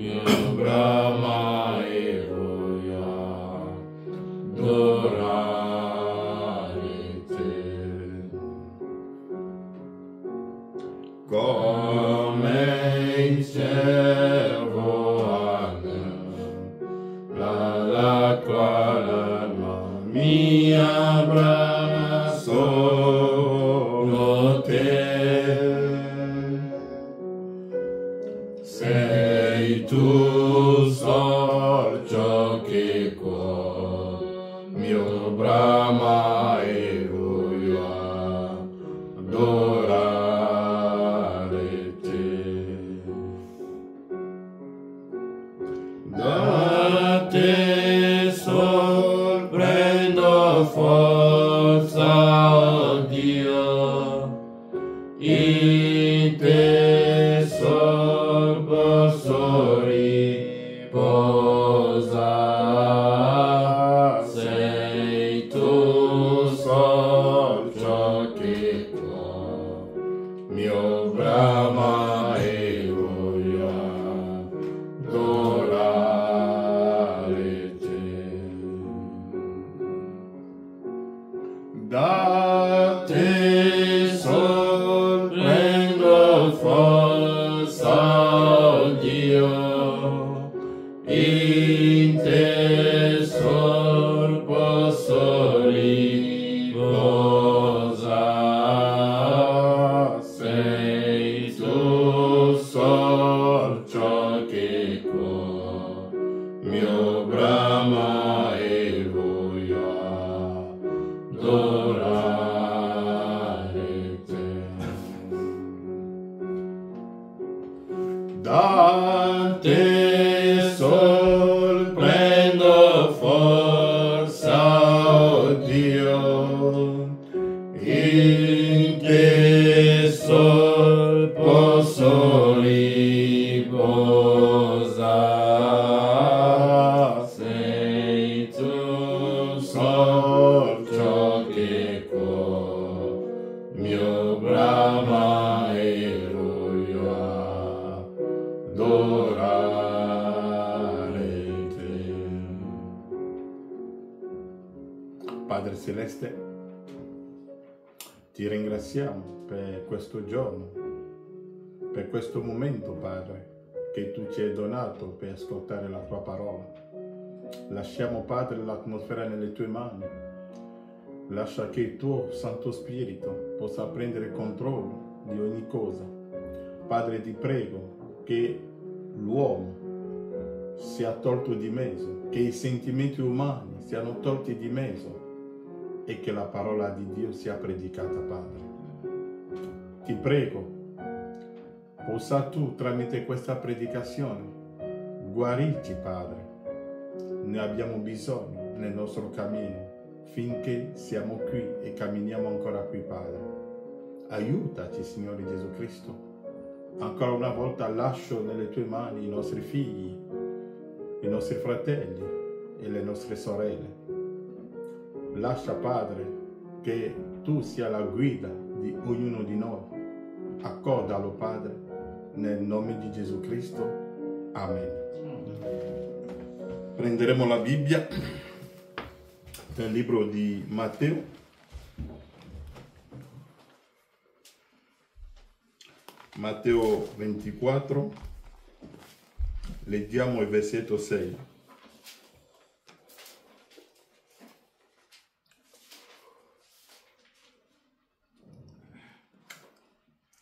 mio Brahma e voglio adorare te. Come il servo la quale mia brama solo te. Sei tu sol ciò che cuore mio brama e voglio adorare te. Da te sol prendo forza, oh Dio, in te sol posso riposare. Sei tu sol ciò che cuore mio brama e voglio adorare te. Da te sol prendo forza, oh Dio, in te sol posso riposare. Sei tu sol ciò che cuore mio brama e voglio adorare te. Da te sol prendo forza, oh Dio, in te sol posso riposare. Sei tu sol ciò che cuore mio brama e voglio adorare te. Padre Celeste, ti ringraziamo per questo giorno, per questo momento, Padre, che tu ci hai donato per ascoltare la tua parola. Lasciamo, Padre, l'atmosfera nelle tue mani. Lascia che il tuo Santo Spirito possa prendere controllo di ogni cosa. Padre, ti prego che l'uomo sia tolto di mezzo, che i sentimenti umani siano tolti di mezzo e che la parola di Dio sia predicata, Padre. Ti prego, possa tu tramite questa predicazione guarirci, Padre. Ne abbiamo bisogno nel nostro cammino finché siamo qui e camminiamo ancora qui, Padre. Aiutaci, Signore Gesù Cristo. Ancora una volta lascio nelle tue mani i nostri figli, i nostri fratelli e le nostre sorelle. Lascia, Padre, che tu sia la guida di ognuno di noi. Accordalo, Padre, nel nome di Gesù Cristo. Amen. Prenderemo la Bibbia nel libro di Matteo. Matteo 24, leggiamo il versetto 6.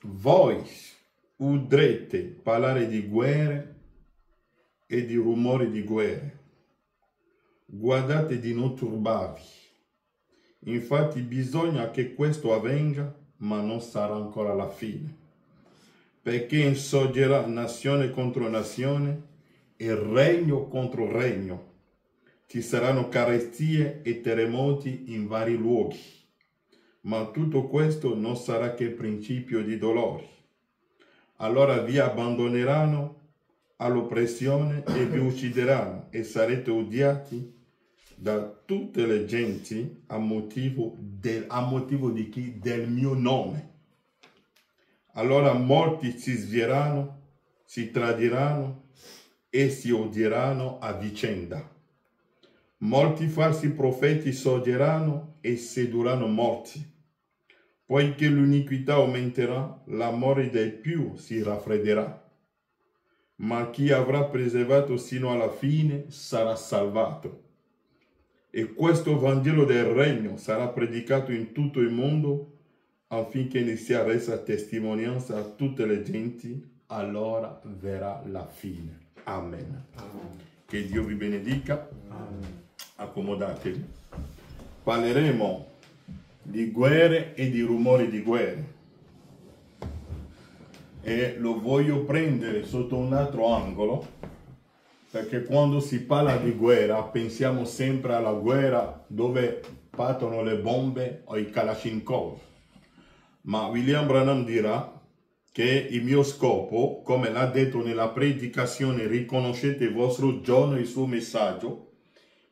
Voi udrete parlare di guerre e di rumori di guerre. Guardate di non turbarvi. Infatti bisogna che questo avvenga, ma non sarà ancora la fine. Perché insorgerà nazione contro nazione e regno contro regno. Ci saranno carestie e terremoti in vari luoghi. Ma tutto questo non sarà che il principio di dolori. Allora vi abbandoneranno all'oppressione e vi uccideranno e sarete odiati da tutte le genti a motivo di chi? Del mio nome. Allora molti si svieranno, si tradiranno e si odieranno a vicenda. Molti falsi profeti sorgeranno e sedurranno molti. Poiché l'iniquità aumenterà, l'amore dei più si raffredderà. Ma chi avrà preservato sino alla fine sarà salvato. E questo Vangelo del Regno sarà predicato in tutto il mondo affinché ne sia resa testimonianza a tutte le genti, allora verrà la fine. Amen. Che Dio vi benedica. Accomodatevi. Parleremo di guerre e di rumori di guerre. E lo voglio prendere sotto un altro angolo, perché quando si parla di guerra pensiamo sempre alla guerra dove partono le bombe o i Kalashnikov. Ma William Branham dirà che il mio scopo, come l'ha detto nella predicazione Riconoscete il vostro giorno e il suo messaggio,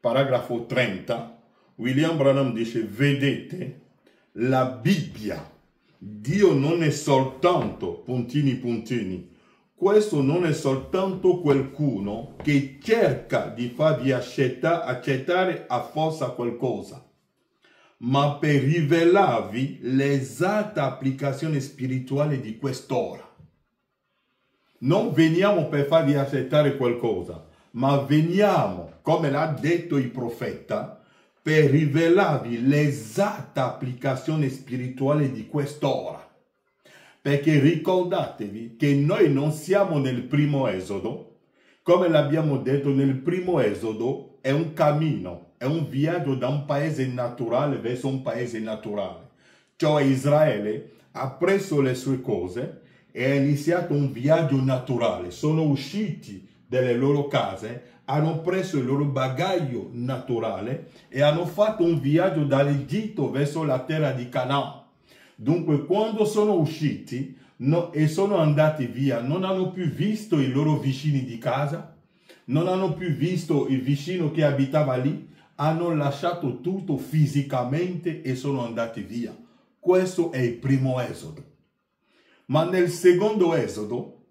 paragrafo 30, William Branham dice: vedete, la Bibbia, Dio non è soltanto puntini puntini, questo non è soltanto qualcuno che cerca di farvi accettare a forza qualcosa, ma per rivelarvi l'esatta applicazione spirituale di quest'ora. Non veniamo per farvi accettare qualcosa, ma veniamo, come l'ha detto il profeta, per rivelarvi l'esatta applicazione spirituale di quest'ora. Perché ricordatevi che noi non siamo nel primo Esodo. Come l'abbiamo detto, nel primo Esodo è un cammino, è un viaggio da un paese naturale verso un paese naturale. Cioè Israele ha preso le sue cose e ha iniziato un viaggio naturale. Sono usciti dalle loro case, hanno preso il loro bagaglio naturale e hanno fatto un viaggio dall'Egitto verso la terra di Canaan. Dunque, quando sono usciti e sono andati via, non hanno più visto i loro vicini di casa, non hanno più visto il vicino che abitava lì, hanno lasciato tutto fisicamente e sono andati via. Questo è il primo Esodo. Ma nel secondo Esodo,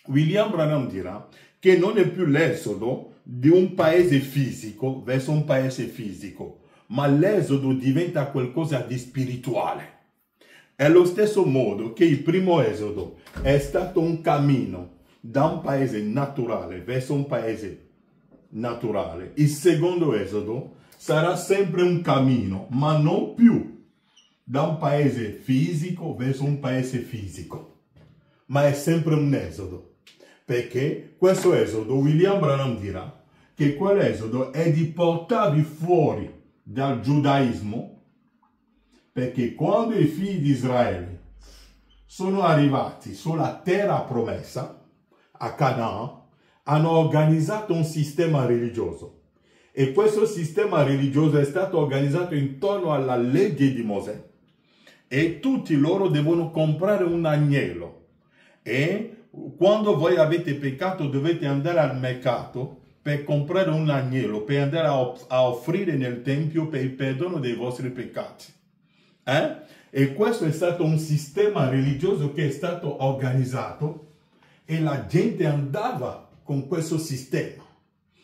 William Branham dirà che non è più l'esodo di un paese fisico verso un paese fisico, ma l'esodo diventa qualcosa di spirituale. È lo stesso modo che il primo esodo è stato un cammino da un paese naturale verso un paese naturale. Il secondo esodo sarà sempre un cammino, ma non più da un paese fisico verso un paese fisico, ma è sempre un esodo. Perché questo esodo, William Branham dirà che quell'esodo è di portarvi fuori dal giudaismo, perché quando i figli di Israele sono arrivati sulla terra promessa, a Canaan, hanno organizzato un sistema religioso. E questo sistema religioso è stato organizzato intorno alla legge di Mosè. E tutti loro devono comprare un agnello. E quando voi avete peccato dovete andare al mercato per comprare un agnello, per andare a offrire nel tempio per il perdono dei vostri peccati. E questo è stato un sistema religioso che è stato organizzato e la gente andava con questo sistema.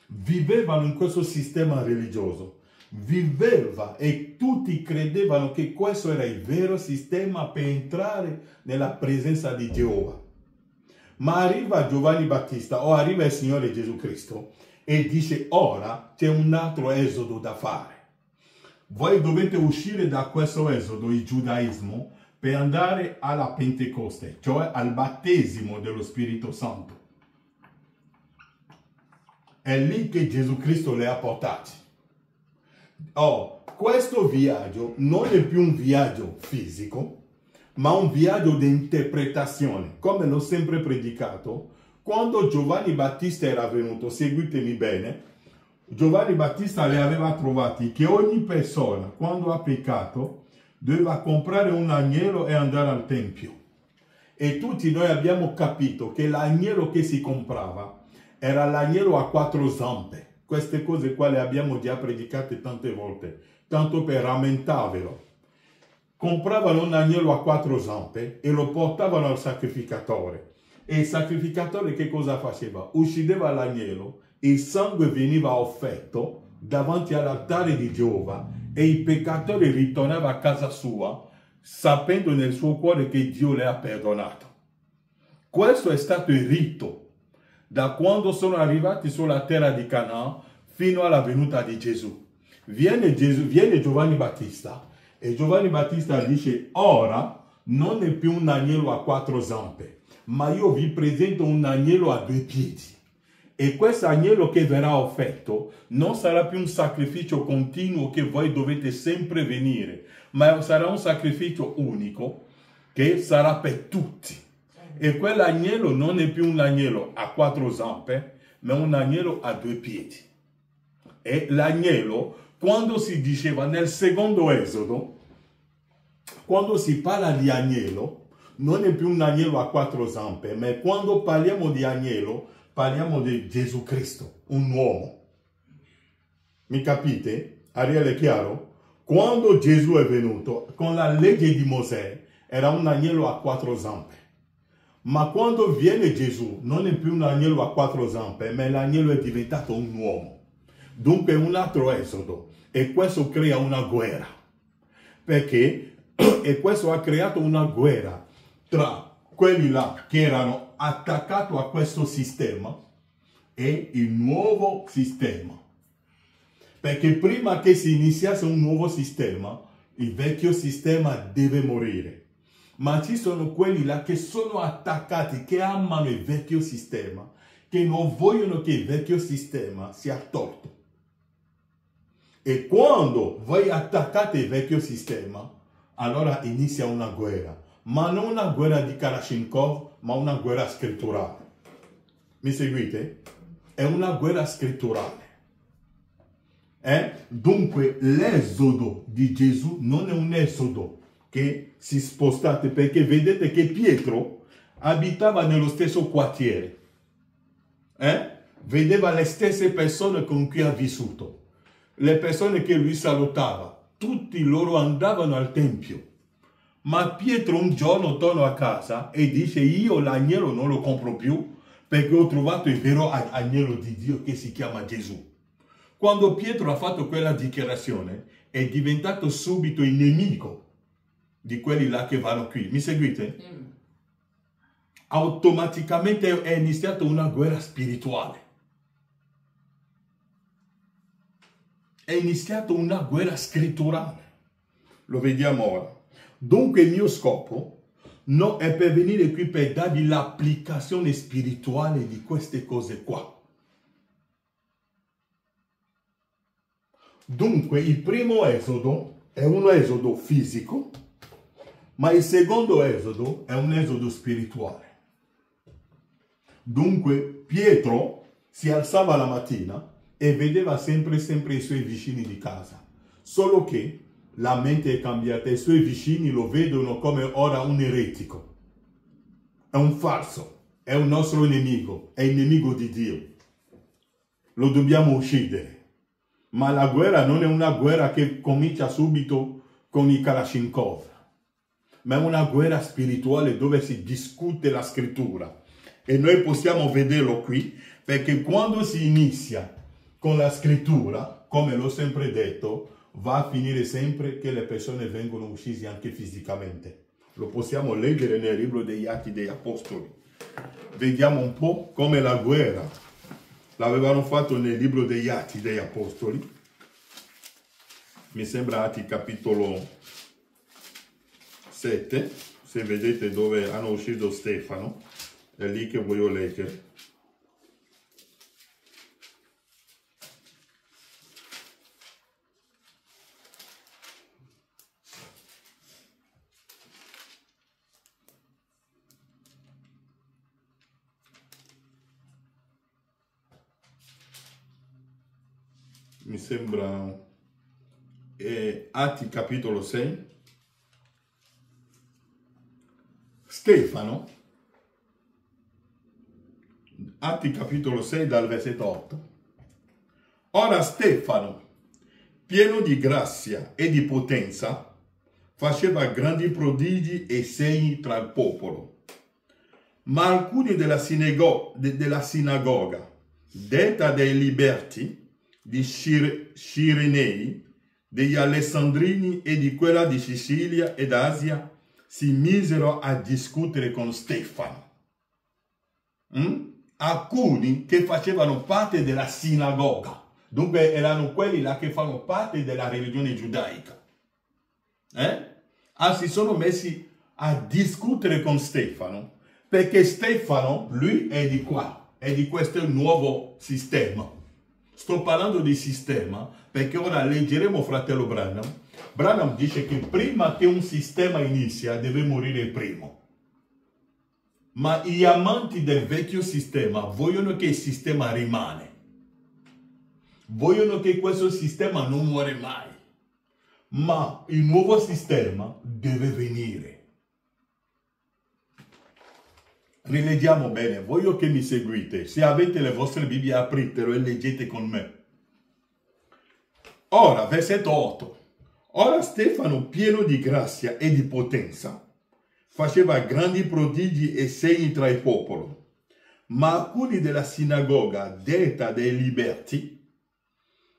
Vivevano in questo sistema religioso. Viveva e tutti credevano che questo era il vero sistema per entrare nella presenza di Geova. Ma arriva Giovanni Battista o arriva il Signore Gesù Cristo e dice: ora c'è un altro esodo da fare. Voi dovete uscire da questo esodo, il giudaismo, per andare alla Pentecoste, cioè al battesimo dello Spirito Santo. È lì che Gesù Cristo li ha portati. Questo viaggio non è più un viaggio fisico, ma un viaggio di interpretazione. Come l'ho sempre predicato, quando Giovanni Battista era venuto, seguitemi bene, Giovanni Battista le aveva trovati che ogni persona, quando ha peccato, doveva comprare un agnello e andare al tempio. E tutti noi abbiamo capito che l'agnello che si comprava era l'agnello a 4 zampe. Queste cose qua le abbiamo già predicate tante volte, tanto per rammentarvelo. Compravano un agnello a 4 zampe e lo portavano al sacrificatore. E il sacrificatore che cosa faceva? Uccideva l'agnello, il sangue veniva offerto davanti all'altare di Geova e il peccatore ritornava a casa sua sapendo nel suo cuore che Dio le ha perdonato. Questo è stato il rito da quando sono arrivati sulla terra di Canaan fino alla venuta di Gesù. Viene Giovanni Battista e Giovanni Battista dice: ora non è più un agnello a 4 zampe, ma io vi presento un agnello a 2 piedi. E questo agnello che verrà offerto non sarà più un sacrificio continuo che voi dovete sempre venire, ma sarà un sacrificio unico che sarà per tutti. E quell'agnello non è più un agnello a 4 zampe, ma un agnello a 2 piedi. E l'agnello, quando si diceva nel secondo Esodo, quando si parla di agnello, non è più un agnello a 4 zampe, ma quando parliamo di agnello, parliamo di Gesù Cristo, un uomo. Mi capite? Ariele è chiaro? Quando Gesù è venuto, con la legge di Mosè, era un agnello a 4 zampe. Ma quando viene Gesù, non è più un agnello a 4 zampe, ma l'agnello è diventato un uomo. Dunque è un altro esodo. E questo crea una guerra. Perché? E questo ha creato una guerra tra quelli là che erano attaccati a questo sistema e il nuovo sistema. Perché prima che si iniziasse un nuovo sistema, il vecchio sistema deve morire. Ma ci sono quelli là che sono attaccati, che amano il vecchio sistema, che non vogliono che il vecchio sistema sia tolto. E quando voi attaccate il vecchio sistema, allora inizia una guerra. Ma non una guerra di Kalashnikov, ma una guerra scritturale. Mi seguite? È una guerra scritturale. Dunque l'esodo di Gesù non è un esodo che si spostate, perché vedete che Pietro abitava nello stesso quartiere. Vedeva le stesse persone con cui ha vissuto. Le persone che lui salutava, tutti loro andavano al Tempio. Ma Pietro un giorno torna a casa e dice: io l'agnello non lo compro più perché ho trovato il vero agnello di Dio che si chiama Gesù. Quando Pietro ha fatto quella dichiarazione è diventato subito il nemico di quelli là che vanno qui. Mi seguite? Automaticamente è iniziata una guerra spirituale. È iniziata una guerra scritturale. Lo vediamo ora. Dunque il mio scopo non è per venire qui per darvi l'applicazione spirituale di queste cose qua. Dunque il primo esodo è un esodo fisico, ma il secondo esodo è un esodo spirituale. Dunque Pietro si alzava la mattina e vedeva sempre i suoi vicini di casa, solo che la mente è cambiata, i suoi vicini lo vedono come ora un eretico, è un falso, è un nostro nemico, è il nemico di Dio, lo dobbiamo uccidere. Ma la guerra non è una guerra che comincia subito con i Kalashnikov, ma è una guerra spirituale dove si discute la scrittura. E noi possiamo vederlo qui, perché quando si inizia con la scrittura, come l'ho sempre detto, va a finire sempre che le persone vengono uccise anche fisicamente. Lo possiamo leggere nel libro degli Atti degli Apostoli. Vediamo un po' come la guerra l'avevano fatto nel libro degli Atti degli Apostoli. Mi sembra Atti capitolo 7, se vedete dove hanno ucciso Stefano, è lì che voglio leggere. Mi sembra Atti capitolo 6. Stefano, Atti capitolo 6 dal versetto 8. Ora Stefano, pieno di grazia e di potenza, faceva grandi prodigi e segni tra il popolo. Ma alcuni della sinagoga, detta dei liberti, di Cirenei, degli Alessandrini e di quella di Sicilia ed Asia, si misero a discutere con Stefano. Alcuni che facevano parte della sinagoga, dunque erano quelli là che fanno parte della religione giudaica. Si sono messi a discutere con Stefano, perché Stefano, lui è di qua, è di questo nuovo sistema. Sto parlando di sistema perché ora leggeremo fratello Branham. Branham dice che prima che un sistema inizia deve morire il primo. Ma gli amanti del vecchio sistema vogliono che il sistema rimane. Vogliono che questo sistema non muore mai. Ma il nuovo sistema deve venire. Rileggiamo bene, voglio che mi seguite. Se avete le vostre Bibbie, apritelo e leggete con me. Ora, versetto 8. Ora Stefano, pieno di grazia e di potenza, faceva grandi prodigi e segni tra il popolo. Ma alcuni della sinagoga, detta dei liberti,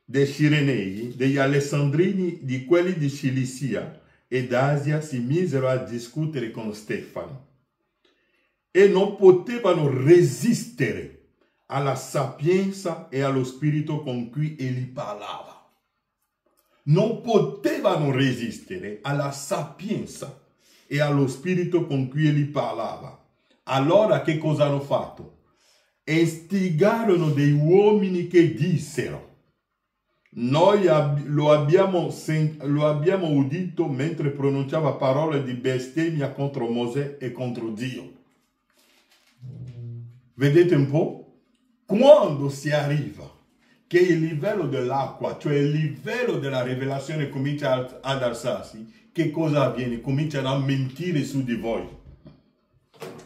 dei Cirenei, degli Alessandrini, di quelli di Cilicia ed Asia, si misero a discutere con Stefano e non potevano resistere alla sapienza e allo spirito con cui egli parlava. Non potevano resistere alla sapienza e allo spirito con cui egli parlava. Allora che cosa hanno fatto? Istigarono dei uomini che dissero: noi lo abbiamo udito mentre pronunciava parole di bestemmia contro Mosè e contro Dio. Vedete un po'? Quando si arriva che il livello dell'acqua, cioè il livello della rivelazione comincia ad alzarsi, che cosa avviene? Cominciano a mentire su di voi.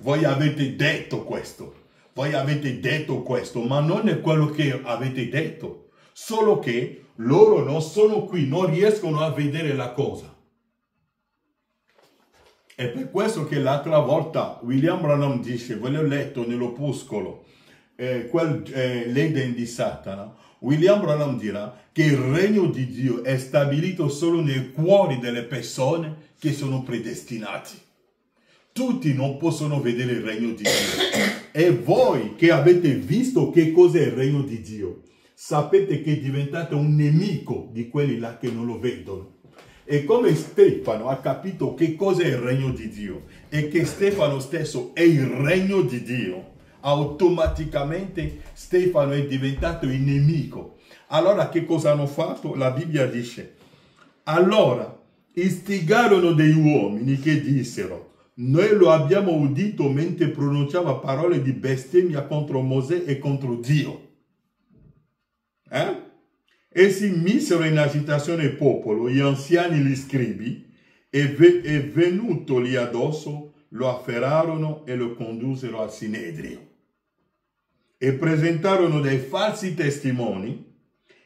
Voi avete detto questo, voi avete detto questo, ma non è quello che avete detto. Solo che loro non sono qui, non riescono a vedere la cosa. È per questo che l'altra volta William Branham dice, ve l'ho letto nell'opuscolo, l'Eden di Satana, William Branham dirà che il regno di Dio è stabilito solo nei cuori delle persone che sono predestinati. Tutti non possono vedere il regno di Dio. E voi che avete visto che cos'è il regno di Dio, sapete che diventate un nemico di quelli là che non lo vedono. E come Stefano ha capito che cos'è il regno di Dio e che Stefano stesso è il regno di Dio, automaticamente Stefano è diventato il nemico. Allora che cosa hanno fatto? La Bibbia dice: allora istigarono dei uomini che dissero: noi lo abbiamo udito mentre pronunciava parole di bestemmia contro Mosè e contro Dio. E si misero in agitazione il popolo, gli anziani, gli scribi, e venutoli addosso lo afferrarono e lo condussero al Sinedrio. E presentarono dei falsi testimoni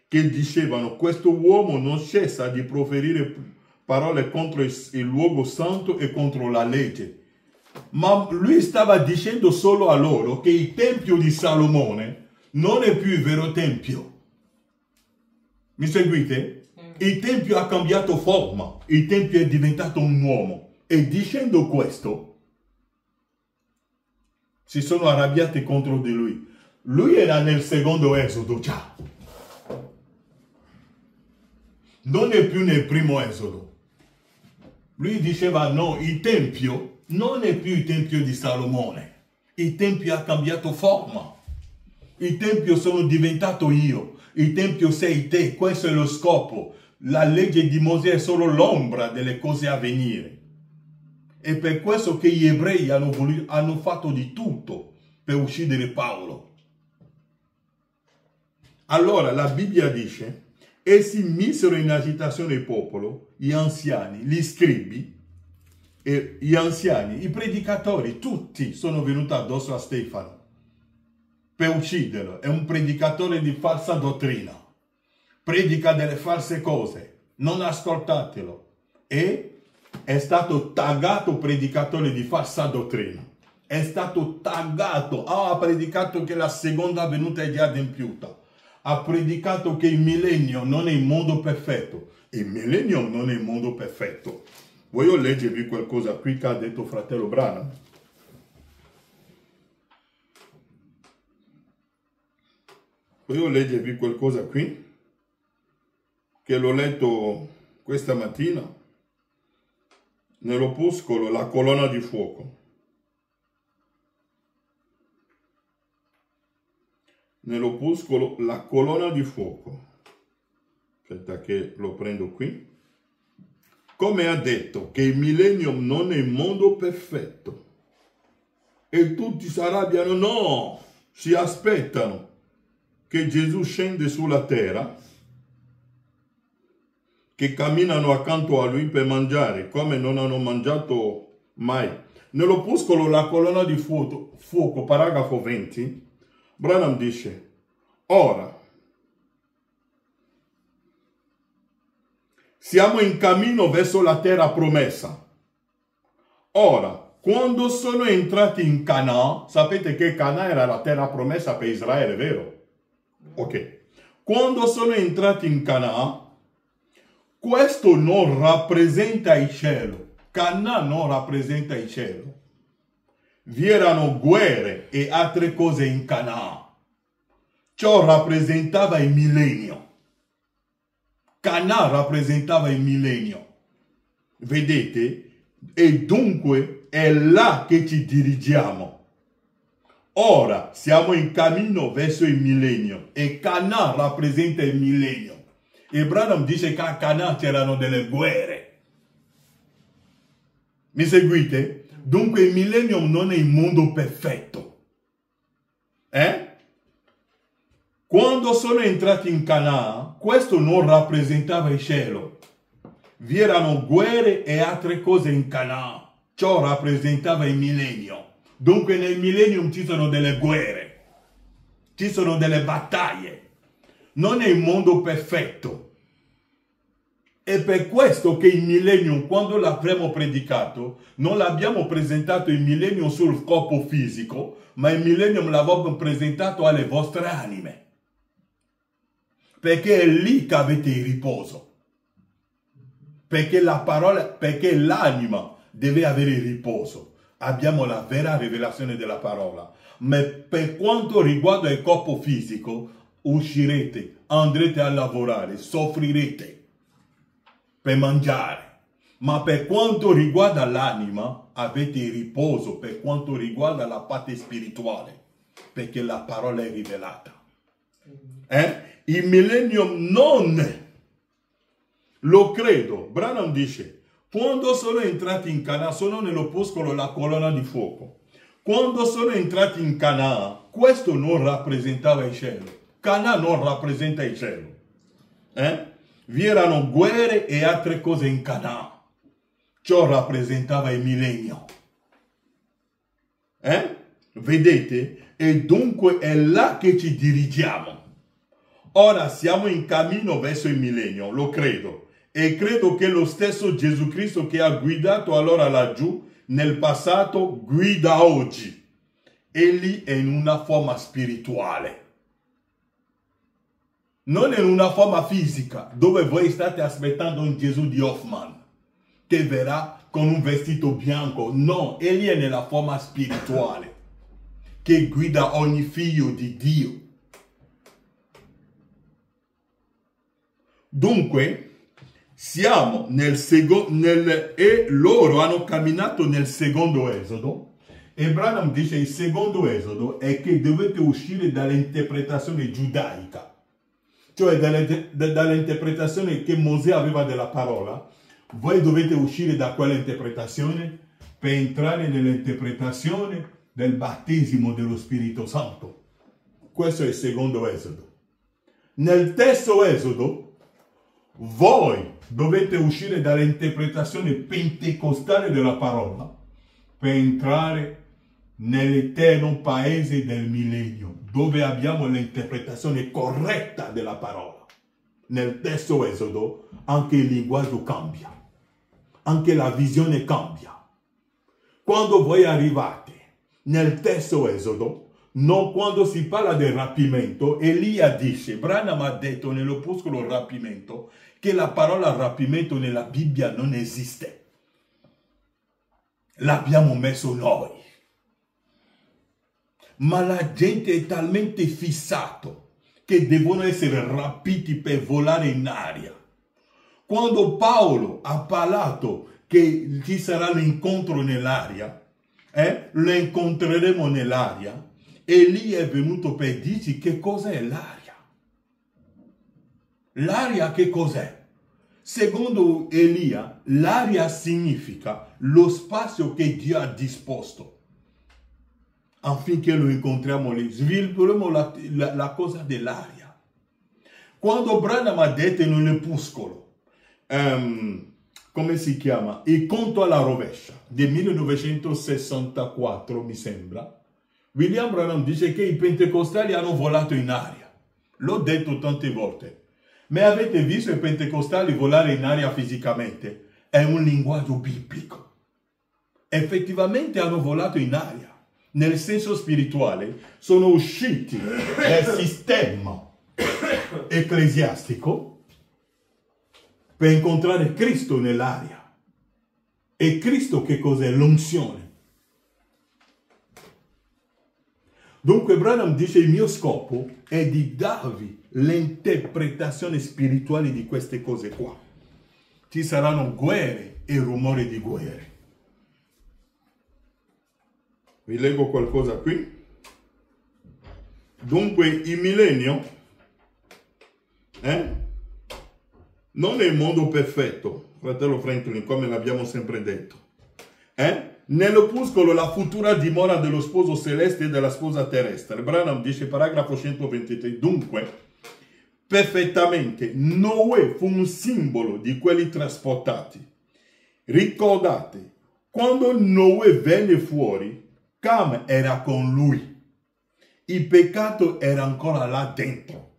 che dicevano: questo uomo non cessa di proferire parole contro il luogo santo e contro la legge. Ma lui stava dicendo solo a loro che il tempio di Salomone non è più il vero tempio. Mi seguite? Il tempio ha cambiato forma, il tempio è diventato un uomo. E dicendo questo, si sono arrabbiati contro di lui. Lui era nel secondo Esodo già. Non è più nel primo Esodo. Lui diceva: no, il tempio non è più il tempio di Salomone. Il tempio ha cambiato forma. Il tempio sono diventato io. Il tempio sei te, questo è lo scopo. La legge di Mosè è solo l'ombra delle cose a venire. È per questo che gli ebrei hanno fatto di tutto per uccidere Paolo. Allora la Bibbia dice: e si misero in agitazione il popolo, gli anziani, gli scribi, e gli anziani, i predicatori, tutti sono venuti addosso a Stefano per ucciderlo. È un predicatore di falsa dottrina, predica delle false cose, non ascoltatelo. E è stato taggato predicatore di falsa dottrina. è stato taggato, ha predicato che la seconda venuta è già adempiuta, ha predicato che il millennio non è il mondo perfetto. Il millennio non è il mondo perfetto. Voglio leggervi qualcosa qui che ha detto fratello Branham. Voglio leggervi qualcosa qui, che l'ho letto questa mattina, nell'opuscolo La colonna di fuoco. Nell'opuscolo La colonna di fuoco. Aspetta che lo prendo qui. Come ha detto che il millennium non è il mondo perfetto. E tutti si arrabbiano, no, si aspettano che Gesù scende sulla terra, che camminano accanto a lui per mangiare, come non hanno mangiato mai. Nell'opuscolo La colonna di fuoco, paragrafo 20, Branham dice, ora, siamo in cammino verso la terra promessa. Ora, quando sono entrati in Canaan, sapete che Canaan era la terra promessa per Israele, vero? Ok. Quando sono entrati in Canaan, questo non rappresenta il cielo. Canaan non rappresenta il cielo. Vi erano guerre e altre cose in Canaan. Ciò rappresentava il millennio. Canaan rappresentava il millennio. Vedete? E dunque è là che ci dirigiamo. Ora siamo in cammino verso il millennio e Canaan rappresenta il millennio. E Branham dice che a Canaan c'erano delle guerre. Mi seguite? Dunque il millennium non è il mondo perfetto. Quando sono entrati in Canaan, questo non rappresentava il cielo. Vi erano guerre e altre cose in Canaan. Ciò rappresentava il millennio. Dunque nel millennium ci sono delle guerre, ci sono delle battaglie. Non è il mondo perfetto. È per questo che il millennium, quando l'avremo predicato, non l'abbiamo presentato il millennium sul corpo fisico, ma il millennium l'abbiamo presentato alle vostre anime. Perché è lì che avete il riposo. Perché la parola, perché l'anima deve avere il riposo. Abbiamo la vera rivelazione della parola. Ma per quanto riguarda il corpo fisico, uscirete, andrete a lavorare, soffrirete per mangiare. Ma per quanto riguarda l'anima, avete il riposo per quanto riguarda la parte spirituale. Perché la parola è rivelata. Il millennium non lo credo. Branham dice, quando sono entrati in Canaan, sono nell'opuscolo La colonna di fuoco. Quando sono entrati in Canaan, questo non rappresentava il cielo. Canaan non rappresenta il cielo. Vi erano guerre e altre cose in Canaan. Ciò rappresentava il millennio. Vedete? E dunque è là che ci dirigiamo. Ora siamo in cammino verso il millennio, lo credo. E credo che lo stesso Gesù Cristo che ha guidato allora laggiù, nel passato, guida oggi. Egli è in una forma spirituale. Non in una forma fisica, dove voi state aspettando un Gesù di Hoffman, che verrà con un vestito bianco. No, egli è nella forma spirituale, che guida ogni figlio di Dio. Dunque, siamo e loro hanno camminato nel secondo esodo, e Branham dice il secondo esodo è che dovete uscire dall'interpretazione giudaica, cioè dall'interpretazione che Mosè aveva della parola. Voi dovete uscire da quella interpretazione per entrare nell'interpretazione del battesimo dello Spirito Santo. Questo è il secondo esodo. Nel terzo esodo voi dovete uscire dall'interpretazione pentecostale della parola per entrare nell'eterno paese del millennio, dove abbiamo l'interpretazione corretta della parola. Nel terzo esodo anche il linguaggio cambia, anche la visione cambia. Quando voi arrivate nel terzo Esodo, non quando si parla del rapimento, Elia dice, Branham ha detto nell'opuscolo rapimento, che la parola rapimento nella Bibbia non esiste. L'abbiamo messo noi. Ma la gente è talmente fissato che devono essere rapiti per volare in aria. Quando Paolo ha parlato che ci sarà l'incontro nell'aria, lo incontreremo nell'aria, e lì è venuto per dirci che cos'è l'aria. L'aria che cos'è? Secondo Elia, l'aria significa lo spazio che Dio ha disposto affinché lo incontriamo lì. Svilupperemo la cosa dell'aria. Quando Branham ha detto in un opuscolo, come si chiama? Il conto alla rovescia, del 1964, mi sembra, William Branham dice che i pentecostali hanno volato in aria. L'ho detto tante volte. Ma avete visto i pentecostali volare in aria fisicamente? È un linguaggio biblico. Effettivamente hanno volato in aria. Nel senso spirituale sono usciti dal sistema ecclesiastico per incontrare Cristo nell'aria. E Cristo che cos'è? L'unzione. Dunque Branham dice il mio scopo è di darvi l'interpretazione spirituale di queste cose qua. Ci saranno guerre e rumori di guerre. Vi leggo qualcosa qui. Dunque il millennio non è il mondo perfetto, fratello Franklin, come l'abbiamo sempre detto. Nell'opuscolo la futura dimora dello sposo celeste e della sposa terrestre. Branham dice, paragrafo 123, dunque, perfettamente, Noè fu un simbolo di quelli trasportati. Ricordate, quando Noè venne fuori, Cam era con lui. Il peccato era ancora là dentro.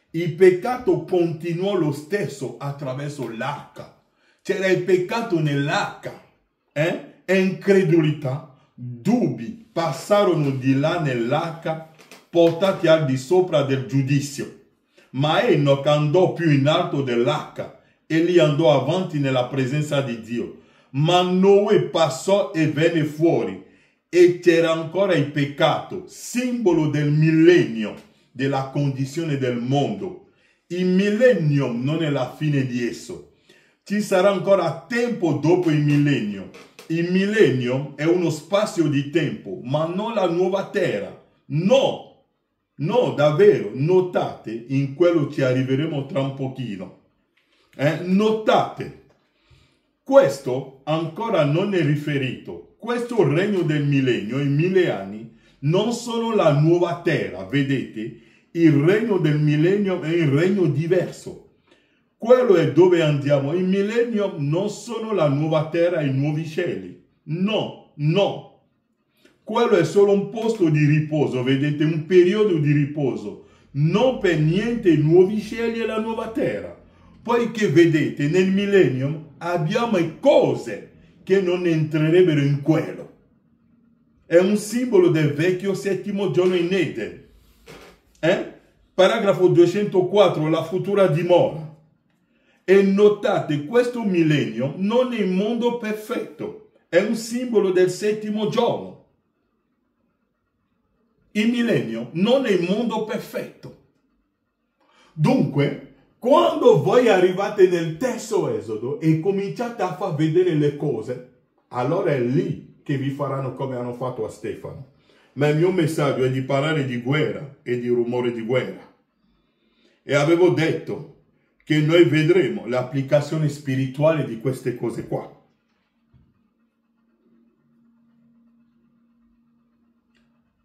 Il peccato continuò lo stesso attraverso l'arca. C'era il peccato nell'arca. E incredulità, dubbi passarono di là nell'arca, portati al di sopra del giudizio. Ma Enoch andò più in alto dell'arca e lì andò avanti nella presenza di Dio. Ma Noè passò e venne fuori e c'era ancora il peccato, simbolo del millennio, della condizione del mondo. Il millennio non è la fine di esso. Ci sarà ancora tempo dopo il millennio. Il millennio è uno spazio di tempo, ma non la nuova terra. No, davvero, notate, in quello ci arriveremo tra un pochino. Notate, questo ancora non è riferito. Questo regno del millennio, i 1000 anni, non sono la nuova terra, vedete? Il regno del millennio è un regno diverso. Quello è dove andiamo. Il millennio non sono la nuova terra e i nuovi cieli. No. Quello è solo un posto di riposo, vedete? Un periodo di riposo. Non per niente i nuovi cieli e la nuova terra. Poiché vedete, nel millennio abbiamo cose che non entrerebbero in quello. È un simbolo del vecchio settimo giorno in Eden. Paragrafo 204, la futura dimora. E notate, questo millennio non è il mondo perfetto, è un simbolo del settimo giorno. Il millennio non è il mondo perfetto. Dunque, quando voi arrivate nel terzo Esodo e cominciate a far vedere le cose, allora è lì che vi faranno come hanno fatto a Stefano. Ma il mio messaggio è di parlare di guerra e di rumore di guerra. E avevo detto che noi vedremo l'applicazione spirituale di queste cose qua.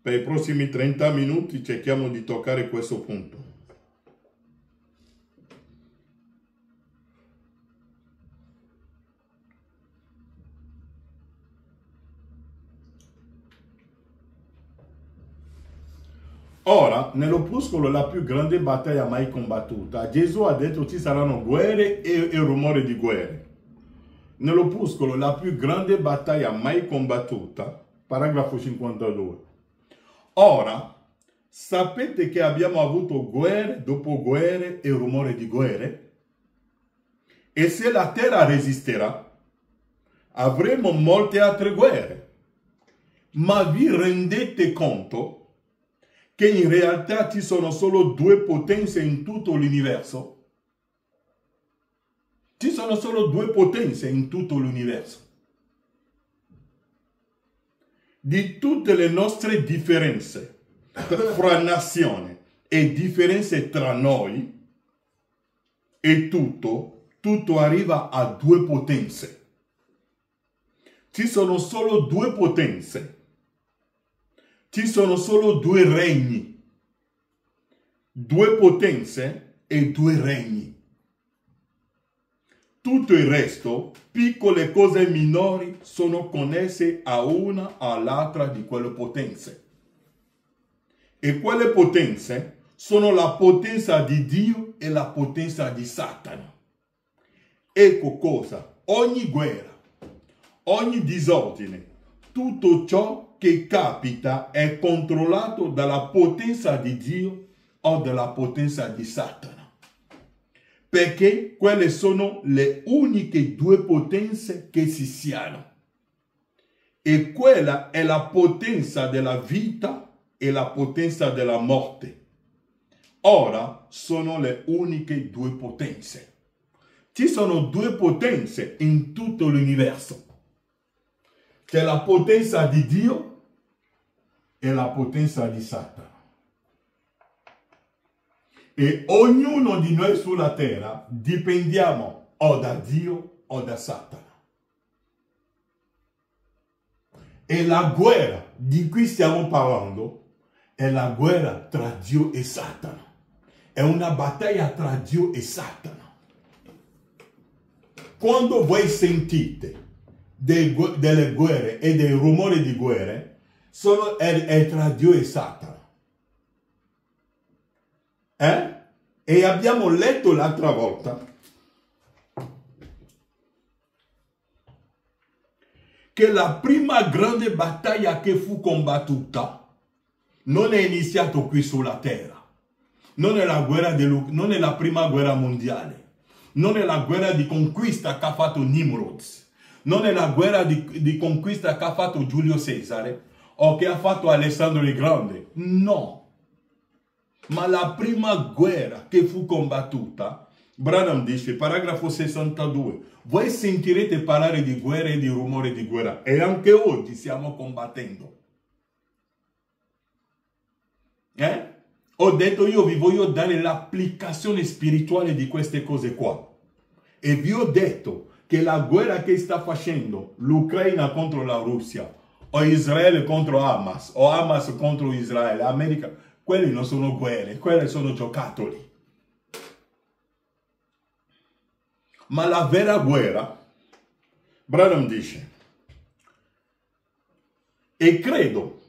Per i prossimi 30 minuti cerchiamo di toccare questo punto. Ora, nell'opuscolo la più grande battaglia mai combattuta, Gesù ha detto ci saranno guerre e rumore di guerre. Nell'opuscolo la più grande battaglia mai combattuta, paragrafo 52. Ora, sapete che abbiamo avuto guerre dopo guerre e rumore di guerre? E se la terra resisterà, avremo molte altre guerre. Ma vi rendete conto che in realtà ci sono solo due potenze in tutto l'universo? Ci sono solo due potenze in tutto l'universo. Di tutte le nostre differenze fra nazioni e differenze tra noi, e tutto arriva a due potenze. Ci sono solo due potenze. Ci sono solo due regni. Due potenze e due regni. Tutto il resto, piccole cose minori, sono connesse a una all'altra di quelle potenze. E quelle potenze sono la potenza di Dio e la potenza di Satana. Ecco cosa, ogni guerra, ogni disordine, tutto ciò che capita è controllato dalla potenza di Dio o dalla potenza di Satana. Perché quelle sono le uniche due potenze che si siano. E quella è la potenza della vita e la potenza della morte. Ora sono le uniche due potenze. Ci sono due potenze in tutto l'universo. C'è la potenza di Dio e la potenza di Satana. E ognuno di noi sulla terra dipendiamo o da Dio o da Satana. E la guerra di cui stiamo parlando è la guerra tra Dio e Satana. È una battaglia tra Dio e Satana. Quando voi sentite delle guerre e dei rumori di guerre, è tra Dio e Satana. E abbiamo letto l'altra volta che la prima grande battaglia che fu combattuta non è iniziata qui sulla terra. Non è non è la prima guerra mondiale. Non è la guerra di conquista che ha fatto Nimrod. Non è la guerra di conquista che ha fatto Giulio Cesare o che ha fatto Alessandro il Grande. No. Ma la prima guerra che fu combattuta, Branham dice, paragrafo 62, voi sentirete parlare di guerra e di rumore di guerra, e anche oggi stiamo combattendo. Ho detto, io vi voglio dare l'applicazione spirituale di queste cose qua. E vi ho detto che la guerra che sta facendo l'Ucraina contro la Russia, o Israele contro Hamas, o Hamas contro Israele, America, quelle non sono guerre, quelle sono giocattoli. Ma la vera guerra, Branham dice, e credo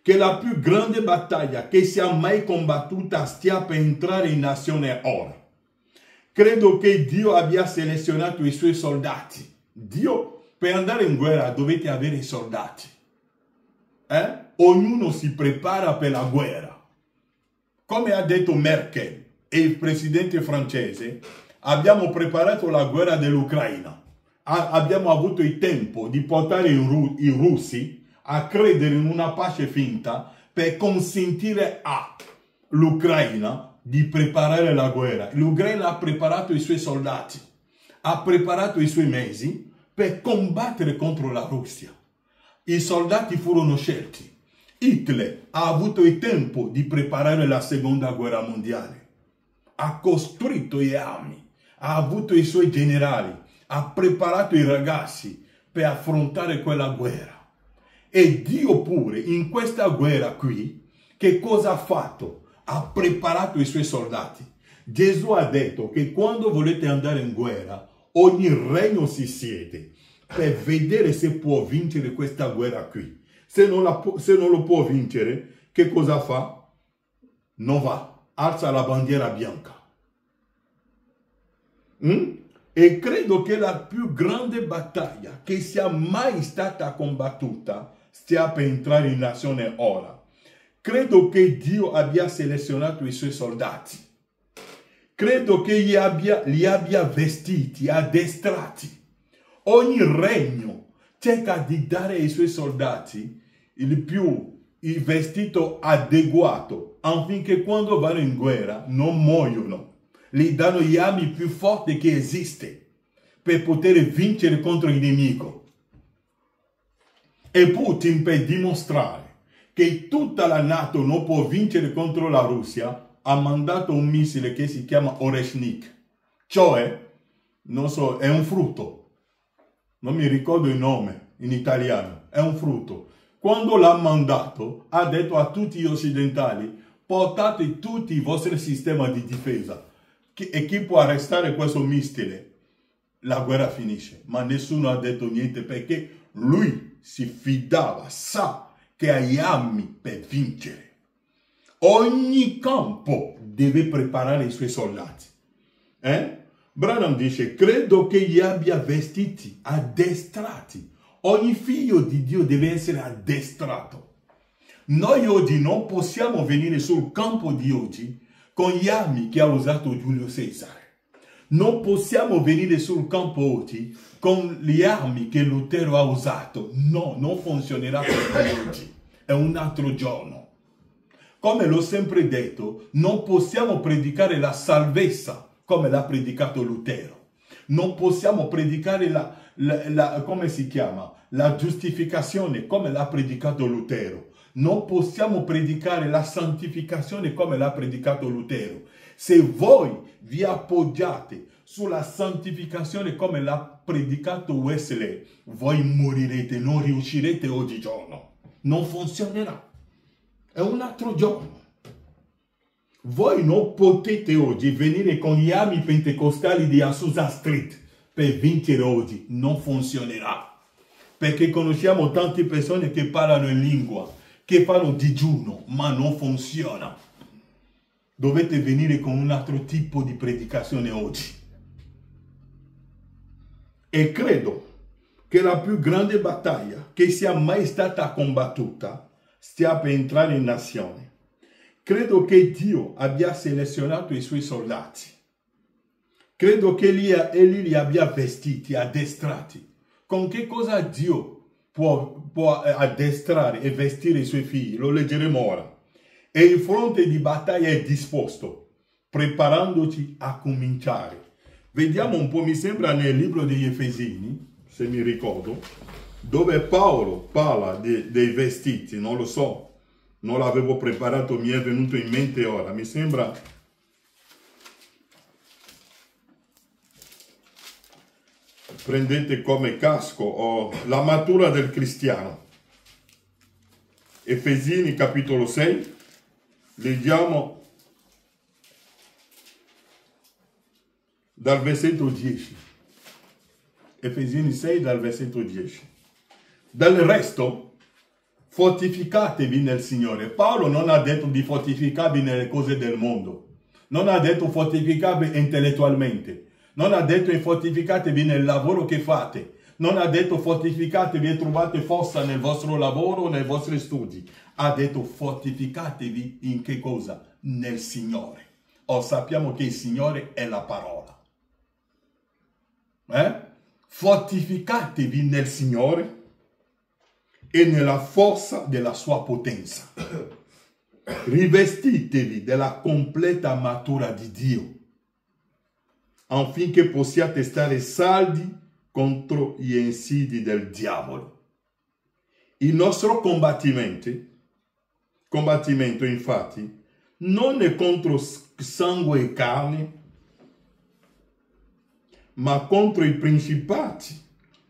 che la più grande battaglia che sia mai combattuta stia per entrare in azione ora. Credo che Dio abbia selezionato i suoi soldati. Dio, per andare in guerra dovete avere soldati. Ognuno si prepara per la guerra. Come ha detto Merkel e il presidente francese, abbiamo preparato la guerra dell'Ucraina. Abbiamo avuto il tempo di portare i russi a credere in una pace finta per consentire all'Ucraina di preparare la guerra. L'Ucraina ha preparato i suoi soldati, ha preparato i suoi mezzi per combattere contro la Russia. I soldati furono scelti. Hitler ha avuto il tempo di preparare la seconda guerra mondiale. Ha costruito le armi, ha avuto i suoi generali, ha preparato i ragazzi per affrontare quella guerra. E Dio pure in questa guerra qui, che cosa ha fatto? Ha preparato i suoi soldati. Gesù ha detto che quando volete andare in guerra, ogni regno si siede per vedere se può vincere questa guerra qui. Se non lo può vincere, che cosa fa? Non va, alza la bandiera bianca. E credo che la più grande battaglia che sia mai stata combattuta stia per entrare in azione ora. Credo che Dio abbia selezionato i suoi soldati. Credo che li abbia vestiti, addestrati. Ogni regno cerca di dare ai suoi soldati il vestito adeguato, affinché quando vanno in guerra non muoiono. Gli danno gli armi più forti che esiste per poter vincere contro il nemico. E Putin, per dimostrare che tutta la NATO non può vincere contro la Russia, ha mandato un missile che si chiama Oreshnik, cioè, non so, è un frutto, non mi ricordo il nome in italiano, è un frutto. Quando l'ha mandato, ha detto a tutti gli occidentali, portate tutti i vostri sistemi di difesa, e chi può arrestare questo missile, la guerra finisce. Ma nessuno ha detto niente perché lui si fidava, sa che ha gli armi per vincere. Ogni campo deve preparare i suoi soldati. Branham dice, credo che li abbia vestiti, addestrati. Ogni figlio di Dio deve essere addestrato. Noi oggi non possiamo venire sul campo di oggi con gli armi che ha usato Giulio Cesare. Non possiamo venire sul campo oggi con le armi che Lutero ha usato. No, non funzionerà per oggi. È un altro giorno. Come l'ho sempre detto, non possiamo predicare la salvezza come l'ha predicato Lutero. Non possiamo predicare come si chiama? La giustificazione come l'ha predicato Lutero. Non possiamo predicare la santificazione come l'ha predicato Lutero. Se voi vi appoggiate sulla santificazione come l'ha predicato Wesley, voi morirete, non riuscirete oggigiorno. Non funzionerà. È un altro giorno. Voi non potete oggi venire con gli armi pentecostali di Azusa Street per vincere oggi. Non funzionerà. Perché conosciamo tante persone che parlano in lingua, che fanno digiuno, ma non funziona. Dovete venire con un altro tipo di predicazione oggi. E credo che la più grande battaglia che sia mai stata combattuta stia per entrare in azione. Credo che Dio abbia selezionato i suoi soldati. Credo che Egli li abbia vestiti, addestrati. Con che cosa Dio può addestrare e vestire i suoi figli? Lo leggeremo ora. E il fronte di battaglia è disposto, preparandoci a cominciare. Vediamo un po', mi sembra nel libro degli Efesini, se mi ricordo, dove Paolo parla dei vestiti, non lo so, non l'avevo preparato, mi è venuto in mente ora, mi sembra... Prendete come casco l'armatura del cristiano. Efesini capitolo 6, leggiamo dal versetto 10. Efesini 6 dal versetto 10. Del resto, fortificatevi nel Signore. Paolo non ha detto di fortificarvi nelle cose del mondo. Non ha detto fortificarvi intellettualmente. Non ha detto fortificatevi nel lavoro che fate. Non ha detto fortificatevi e trovate forza nel vostro lavoro o nei vostri studi. Ha detto fortificatevi in che cosa? Nel Signore. Sappiamo che il Signore è la parola. Fortificatevi nel Signore e nella forza della sua potenza. Rivestitevi della completa armatura di Dio, affinché possiate stare saldi contro gli insidi del diavolo. Il nostro combattimento infatti non è contro sangue e carne, ma contro i principati,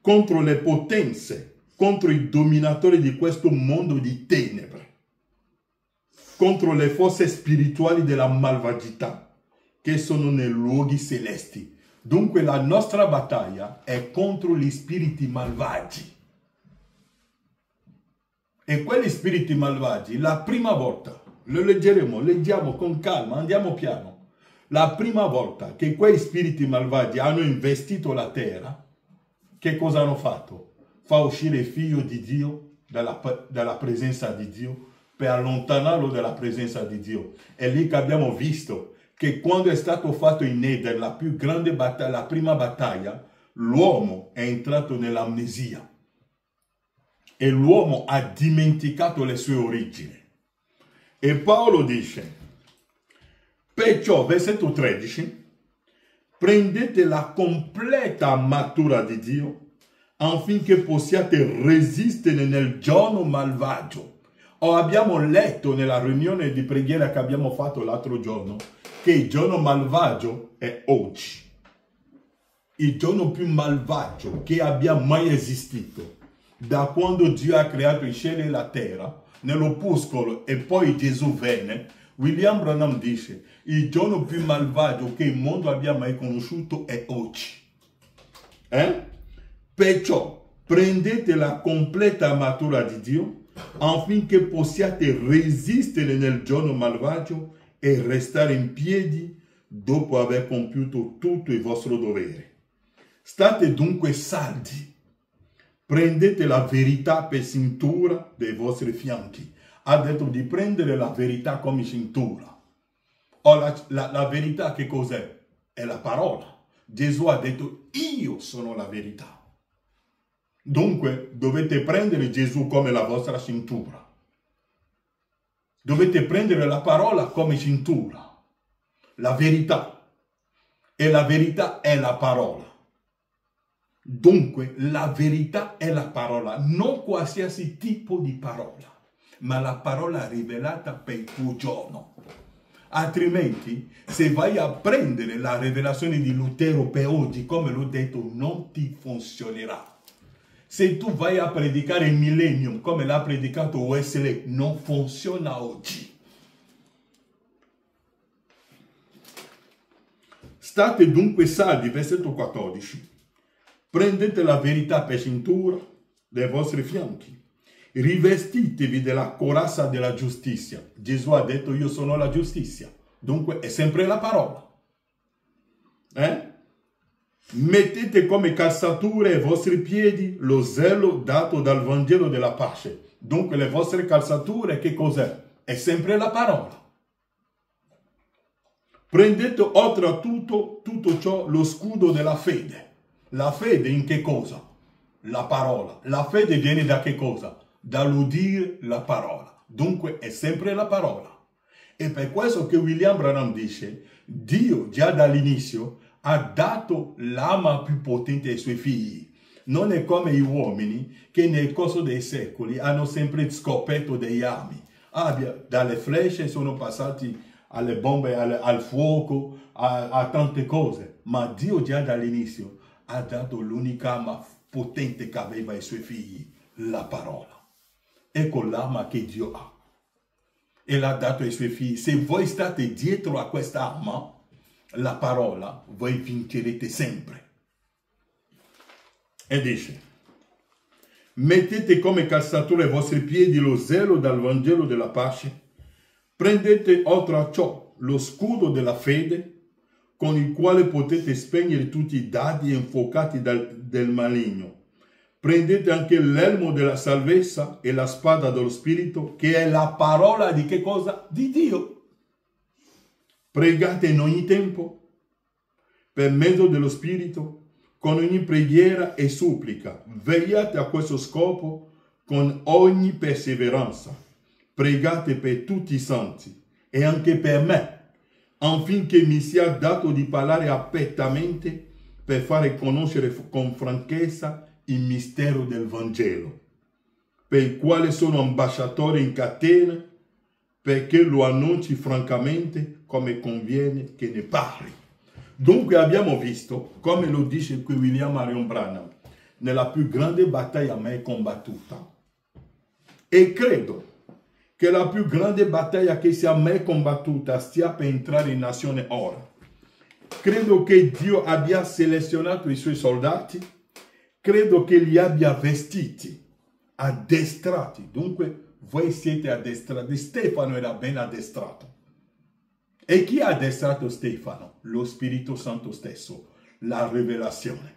contro le potenze, contro i dominatori di questo mondo di tenebre, contro le forze spirituali della malvagità che sono nei luoghi celesti. Dunque la nostra battaglia è contro gli spiriti malvagi. E quegli spiriti malvagi, la prima volta, lo leggiamo con calma, andiamo piano. La prima volta che quei spiriti malvagi hanno investito la terra, che cosa hanno fatto? Fa uscire il figlio di Dio dalla presenza di Dio, per allontanarlo dalla presenza di Dio. È lì che abbiamo visto che quando è stato fatto in Eden la più grande battaglia, la prima battaglia, l'uomo è entrato nell'amnesia e l'uomo ha dimenticato le sue origini. E Paolo dice, perciò, versetto 13, prendete la completa armatura di Dio affinché possiate resistere nel giorno malvagio. Abbiamo letto nella riunione di preghiera che abbiamo fatto l'altro giorno che il giorno malvagio è oggi. Il giorno più malvagio che abbia mai esistito. Da quando Dio ha creato il cielo e la terra, nell'opuscolo e poi Gesù venne, William Branham dice, il giorno più malvagio che il mondo abbia mai conosciuto è oggi. Perciò prendete la completa armatura di Dio affinché possiate resistere nel giorno malvagio e restare in piedi dopo aver compiuto tutto il vostro dovere. State dunque saldi. Prendete la verità per cintura dei vostri fianchi. Ha detto di prendere la verità come cintura. La verità che cos'è? È la parola. Gesù ha detto, io sono la verità. Dunque dovete prendere Gesù come la vostra cintura. Dovete prendere la parola come cintura. La verità. E la verità è la parola. Dunque la verità è la parola, non qualsiasi tipo di parola, ma la parola rivelata per il tuo giorno. Altrimenti, se vai a prendere la rivelazione di Lutero per oggi, come l'ho detto, non ti funzionerà. Se tu vai a predicare il millennium come l'ha predicato Wesley, non funziona oggi. State dunque saldi, versetto 14. Prendete la verità per cintura dei vostri fianchi. Rivestitevi della corazza della giustizia. Gesù ha detto, io sono la giustizia. Dunque è sempre la parola. Mettete come calzature ai vostri piedi lo zelo dato dal Vangelo della pace. Dunque le vostre calzature che cos'è? È sempre la parola. Prendete oltre a tutto ciò lo scudo della fede. La fede in che cosa? La parola. La fede viene da che cosa? Dall'udire la parola. Dunque è sempre la parola. E per questo che William Branham dice, Dio già dall'inizio ha dato l'arma più potente ai suoi figli. Non è come gli uomini che nel corso dei secoli hanno sempre scoperto degli armi. Dalle frecce sono passati alle bombe, al fuoco, a tante cose. Ma Dio già dall'inizio ha dato l'unica arma potente che aveva ai suoi figli, la parola. Ecco l'arma che Dio ha. E l'ha dato ai suoi figli. Se voi state dietro a questa arma, la parola, voi vincerete sempre. E dice, mettete come calzatura ai vostri piedi lo zelo dal Vangelo della pace, prendete oltre a ciò lo scudo della fede, con il quale potete spegnere tutti i dardi infuocati del maligno. Prendete anche l'elmo della salvezza e la spada dello Spirito, che è la parola di che cosa? Di Dio. Pregate in ogni tempo, per mezzo dello Spirito, con ogni preghiera e supplica. Vegliate a questo scopo con ogni perseveranza. Pregate per tutti i santi e anche per me, affinché mi sia dato di parlare apertamente per fare conoscere con franchezza il mistero del Vangelo, per il quale sono ambasciatore in catena, perché lo annunci francamente come conviene che ne parli. Dunque abbiamo visto, come lo dice qui William Marion Branham, nella più grande battaglia mai combattuta, e credo che la più grande battaglia che sia mai combattuta stia per entrare in azione ora. Credo che Dio abbia selezionato i suoi soldati, credo che li abbia vestiti, addestrati. Dunque voi siete addestrati. Stefano era ben addestrato. E chi ha addestrato Stefano? Lo Spirito Santo stesso, la rivelazione.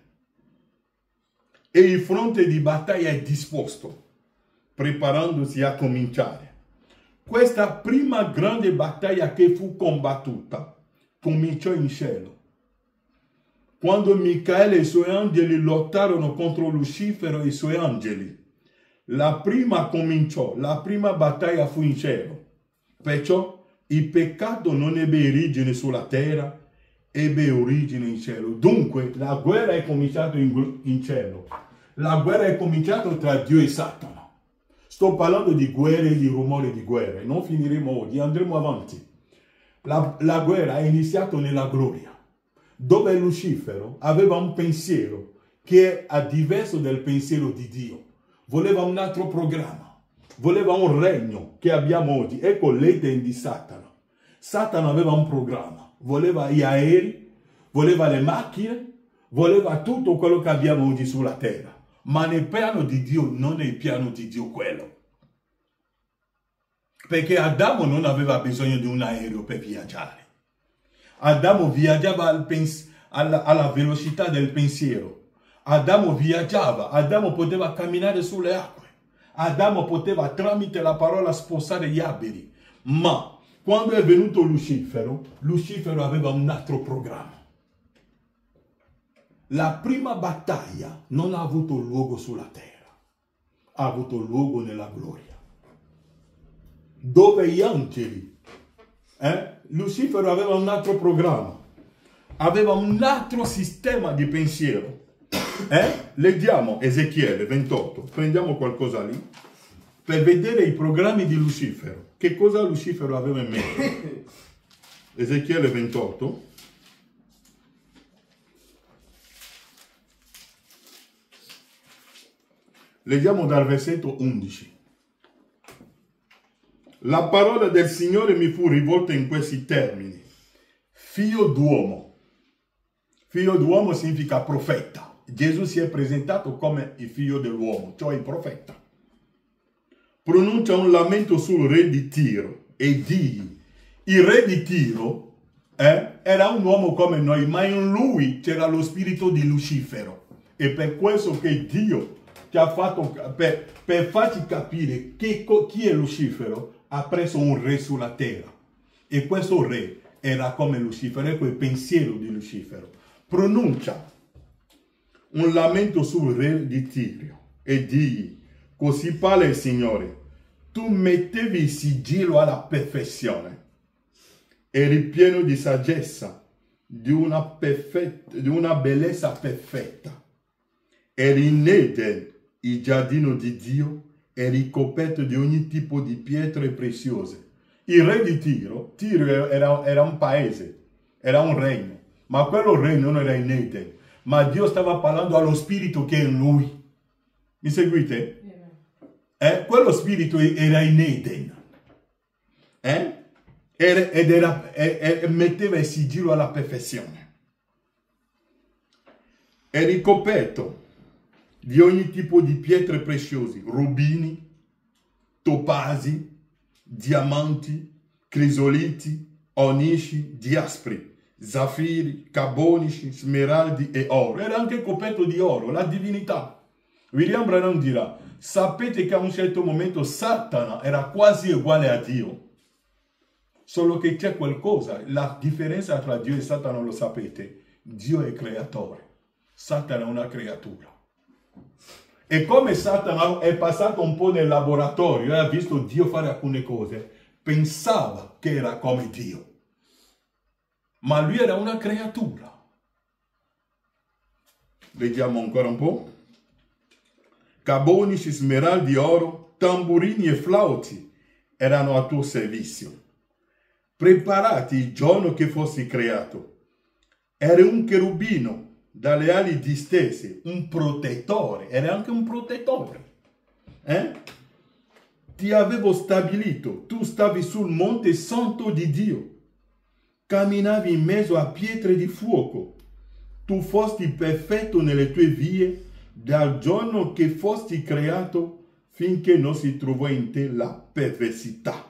E il fronte di battaglia è disposto. preparandosi a cominciare. Questa prima grande battaglia che fu combattuta cominciò in cielo. Quando Michaele e i suoi angeli lottarono contro Lucifero e i suoi angeli, la prima cominciò, la prima battaglia fu in cielo. Perciò il peccato non ebbe origine sulla terra, ebbe origine in cielo. Dunque la guerra è cominciata in cielo. La guerra è cominciata tra Dio e Satana. Sto parlando di guerre e di rumori di guerre. Non finiremo oggi, andremo avanti. La guerra è iniziata nella gloria, dove Lucifero aveva un pensiero che è diverso dal pensiero di Dio. Voleva un altro programma, voleva un regno che abbiamo oggi. Ecco l'Eden di Satana. Satana aveva un programma, voleva gli aerei, voleva le macchine, voleva tutto quello che abbiamo oggi sulla terra. Ma nel piano di Dio non è il piano di Dio quello. Perché Adamo non aveva bisogno di un aereo per viaggiare. Adamo viaggiava alla velocità del pensiero. Adamo viaggiava, Adamo poteva camminare sulle acque. Adamo poteva tramite la parola spostare gli alberi. Ma quando è venuto Lucifero, Lucifero aveva un altro programma. La prima battaglia non ha avuto luogo sulla terra, ha avuto luogo nella gloria, dove gli angeli, Lucifero aveva un altro programma, aveva un altro sistema di pensiero. Leggiamo Ezechiele 28, prendiamo qualcosa lì, per vedere i programmi di Lucifero. Che cosa Lucifero aveva in mente? Ezechiele 28. Leggiamo dal versetto 11. La parola del Signore mi fu rivolta in questi termini. Figlio d'uomo. Figlio d'uomo significa profeta. Gesù si è presentato come il figlio dell'uomo, cioè il profeta. Pronuncia un lamento sul re di Tiro e digli: il re di Tiro era un uomo come noi, ma in lui c'era lo spirito di Lucifero. E per questo che Dio che ha fatto, per farci capire chi è Lucifero, ha preso un re sulla terra. E questo re era come Lucifero, ecco il pensiero di Lucifero. Pronuncia un lamento sul re di Tiro e digli: così parla il Signore, tu mettevi il sigillo alla perfezione, eri pieno di saggezza, di una bellezza perfetta, eri in Eden, il giardino di Dio, è ricoperto di ogni tipo di pietre preziose. Il re di Tiro era un paese, era un regno, ma quello regno non era in Eden, ma Dio stava parlando allo spirito che è in lui. Mi seguite? Quello spirito era in Eden. Metteva il sigillo alla perfezione. È ricoperto di ogni tipo di pietre preziose, rubini, topasi, diamanti, crisoliti, onici, diaspri, zaffiri, carbonici, smeraldi e oro. Era anche coperto di oro, la divinità. William Branham dirà: sapete che a un certo momento Satana era quasi uguale a Dio. Solo che c'è qualcosa, la differenza tra Dio e Satana lo sapete. Dio è creatore, Satana è una creatura. E come Satana è passato un po' nel laboratorio e ha visto Dio fare alcune cose, pensava che era come Dio. Ma lui era una creatura. Leggiamo ancora un po'. Carbonici, smeraldi, oro, tamburini e flauti erano a tuo servizio. Preparati il giorno che fossi creato. Eri un cherubino dalle ali distese, un protettore, era anche un protettore. Ti avevo stabilito, tu stavi sul monte santo di Dio, camminavi in mezzo a pietre di fuoco, tu fosti perfetto nelle tue vie dal giorno che fosti creato finché non si trovò in te la perversità.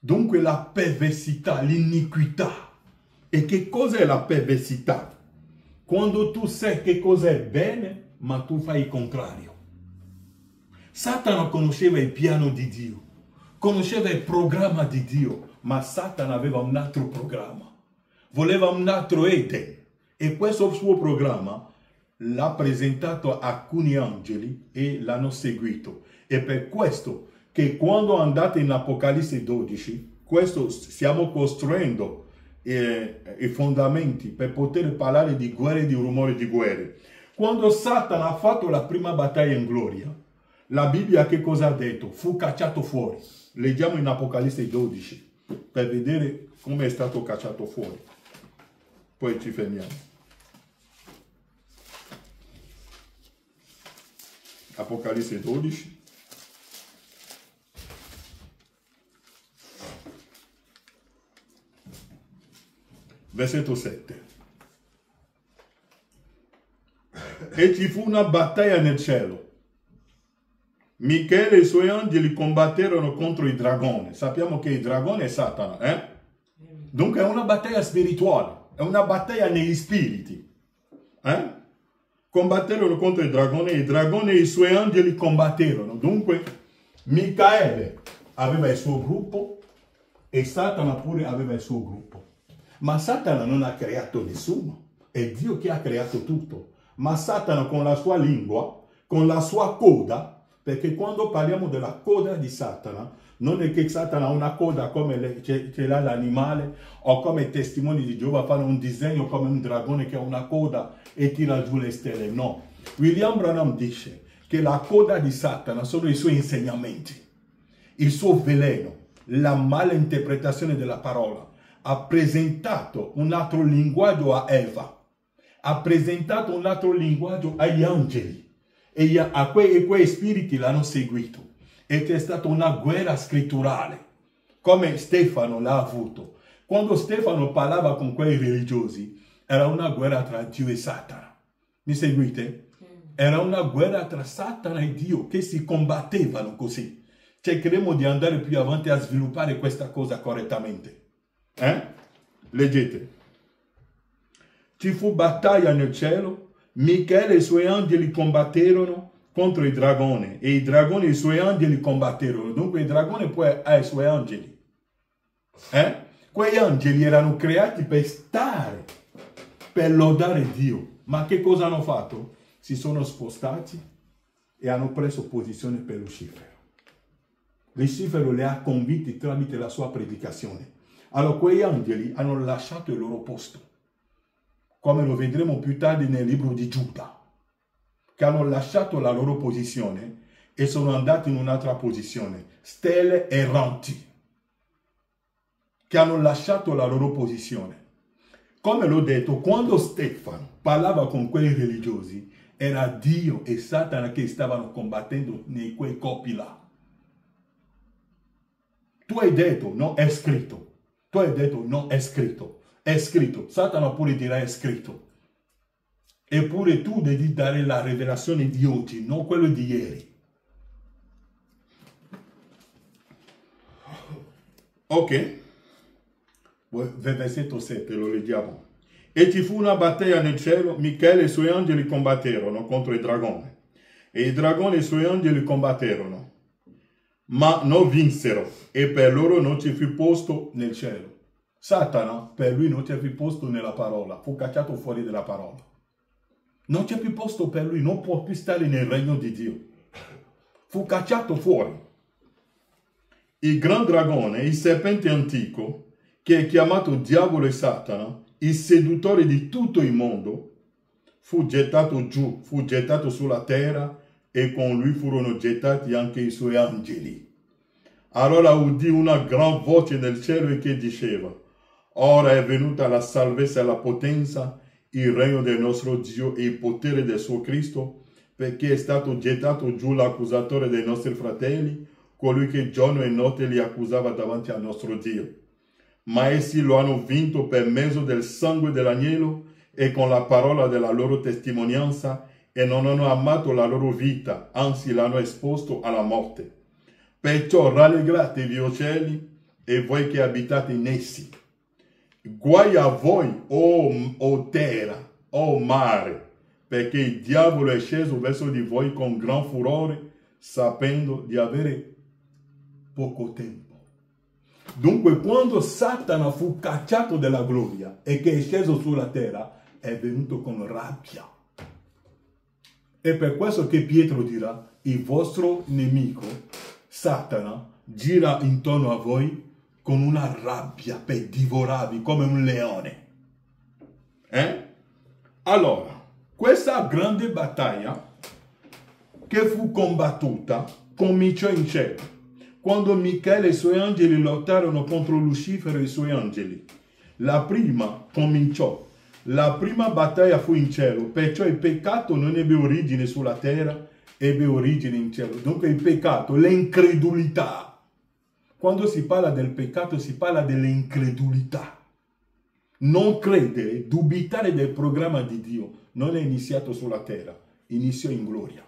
Dunque la perversità, l'iniquità. E che cos'è la perversità? Quando tu sai che cos'è bene, ma tu fai il contrario. Satana conosceva il piano di Dio, conosceva il programma di Dio, ma Satana aveva un altro programma. Voleva un altro Eden. E questo suo programma l'ha presentato a alcuni angeli e l'hanno seguito. E per questo che quando andate in Apocalisse 12, questo stiamo costruendo i fondamenti per poter parlare di guerre e di rumore di guerre. Quando Satana ha fatto la prima battaglia in gloria, la Bibbia che cosa ha detto? Fu cacciato fuori. Leggiamo in Apocalisse 12 per vedere come è stato cacciato fuori. Poi ci fermiamo. Apocalisse 12. Versetto 7. E ci fu una battaglia nel cielo. Michele e i suoi angeli combatterono contro il dragone. Sappiamo che il dragone è Satana, eh? Dunque è una battaglia spirituale, è una battaglia negli spiriti. Combatterono contro il dragone e i suoi angeli combatterono. Dunque Michele aveva il suo gruppo e Satana pure aveva il suo gruppo. Ma Satana non ha creato nessuno, è Dio che ha creato tutto. Ma Satana con la sua lingua, con la sua coda, perché quando parliamo della coda di Satana, non è che Satana ha una coda come ce l'ha l'animale, o come i testimoni di Geova fanno un disegno come un dragone che ha una coda e tira giù le stelle. No. William Branham dice che la coda di Satana sono i suoi insegnamenti, il suo veleno, la malinterpretazione della parola. Ha presentato un altro linguaggio a Eva, ha presentato un altro linguaggio agli angeli e quei spiriti l'hanno seguito. E c'è stata una guerra scritturale, come Stefano l'ha avuto. Quando Stefano parlava con quei religiosi, era una guerra tra Dio e Satana. Mi seguite? Era una guerra tra Satana e Dio che si combattevano così. Cercheremo di andare più avanti a sviluppare questa cosa correttamente. Leggete. Ci fu battaglia nel cielo, Michele e i suoi angeli combatterono contro il dragone e i dragoni e i suoi angeli combatterono. Dunque il dragone poi ha i suoi angeli. Quegli angeli erano creati per stare, per lodare Dio. Ma che cosa hanno fatto? Si sono spostati e hanno preso posizione per Lucifero. Lucifero li ha convinti tramite la sua predicazione. Allora quegli angeli hanno lasciato il loro posto, come lo vedremo più tardi nel libro di Giuda, che hanno lasciato la loro posizione e sono andati in un'altra posizione, stelle erranti, che hanno lasciato la loro posizione. Come l'ho detto, quando Stefano parlava con quei religiosi, era Dio e Satana che stavano combattendo nei quei corpi là. Tu hai detto, no, è scritto. Tu hai detto, no, è scritto. È scritto. Satana pure dirà, è scritto. Eppure tu devi dare la rivelazione di oggi, non quello di ieri. Ok. Versetto 7, lo leggiamo. E ci fu una battaglia nel cielo, Michele e i suoi angeli combatterono contro il dragone. E il dragone e i suoi angeli combatterono. Ma non vinsero, e per loro non ci fu posto nel cielo. Satana, per lui non c'è più posto nella parola, fu cacciato fuori dalla parola. Non c'è più posto per lui, non può più stare nel regno di Dio. Fu cacciato fuori. Il gran dragone, il serpente antico, che è chiamato Diavolo e Satana, il seduttore di tutto il mondo, fu gettato giù, fu gettato sulla terra, e con lui furono gettati anche i suoi angeli. Allora udì una gran voce nel cielo che diceva: ora è venuta la salvezza e la potenza, il regno del nostro Dio e il potere del suo Cristo, perché è stato gettato giù l'accusatore dei nostri fratelli, colui che giorno e notte li accusava davanti al nostro Dio. Ma essi lo hanno vinto per mezzo del sangue dell'agnello e con la parola della loro testimonianza, e non hanno amato la loro vita, anzi l'hanno esposto alla morte. Perciò rallegratevi, o cieli, e voi che abitate in essi. Guai a voi, o terra, o mare, perché il diavolo è sceso verso di voi con gran furore, sapendo di avere poco tempo. Dunque, quando Satana fu cacciato dalla gloria e che è sceso sulla terra, è venuto con rabbia. È per questo che Pietro dirà, il vostro nemico, Satana, gira intorno a voi con una rabbia per divorarvi come un leone. Allora, questa grande battaglia che fu combattuta cominciò in cielo, quando Michele e i suoi angeli lottarono contro Lucifero e i suoi angeli. La prima cominciò. La prima battaglia fu in cielo, perciò il peccato non ebbe origine sulla terra, ebbe origine in cielo. Dunque il peccato, l'incredulità. Quando si parla del peccato si parla dell'incredulità. Non credere, dubitare del programma di Dio non è iniziato sulla terra, iniziò in gloria.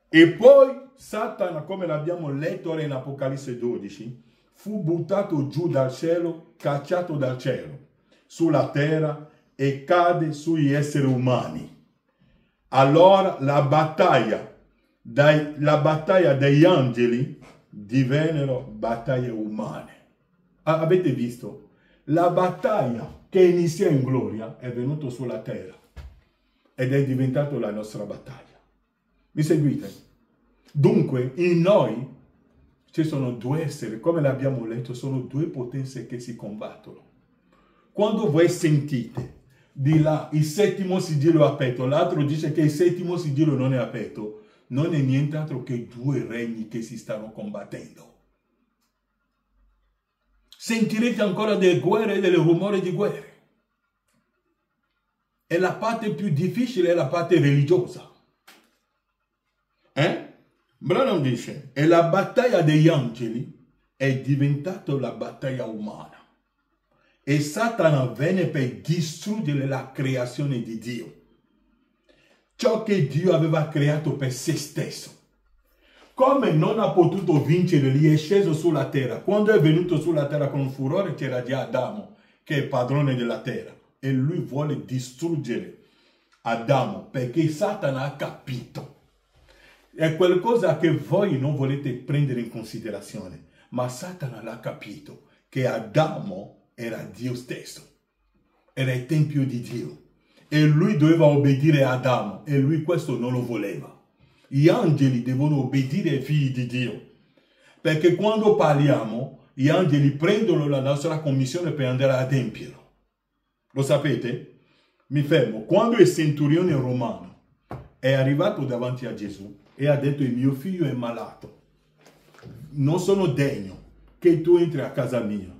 E poi Satana, come l'abbiamo letto in Apocalisse 12, fu buttato giù dal cielo, cacciato dal cielo, sulla terra e cade sugli esseri umani. Allora la battaglia degli angeli divennero battaglie umane. Avete visto? La battaglia che iniziò in gloria è venuta sulla terra ed è diventata la nostra battaglia. Mi seguite? Dunque, in noi ci sono due esseri, come l'abbiamo letto, sono due potenze che si combattono. Quando voi sentite di là il settimo sigillo aperto, l'altro dice che il settimo sigillo non è aperto, non è nient'altro che due regni che si stanno combattendo. Sentirete ancora delle guerre e del rumore di guerre. E la parte più difficile è la parte religiosa. Branham dice, e la battaglia degli angeli è diventata la battaglia umana. E Satana venne per distruggere la creazione di Dio. Ciò che Dio aveva creato per se stesso. Come non ha potuto vincere, gli è sceso sulla terra. Quando è venuto sulla terra con furore c'era già Adamo, che è padrone della terra. E lui vuole distruggere Adamo, perché Satana ha capito. È qualcosa che voi non volete prendere in considerazione. Ma Satana l'ha capito, che Adamo era Dio stesso. Era il tempio di Dio. E lui doveva obbedire a Adamo. E lui questo non lo voleva. Gli angeli devono obbedire ai figli di Dio. Perché quando parliamo, gli angeli prendono la nostra commissione per andare ad adempierlo. Lo sapete? Mi fermo. Quando il centurione romano è arrivato davanti a Gesù e ha detto: il mio figlio è malato, non sono degno che tu entri a casa mia.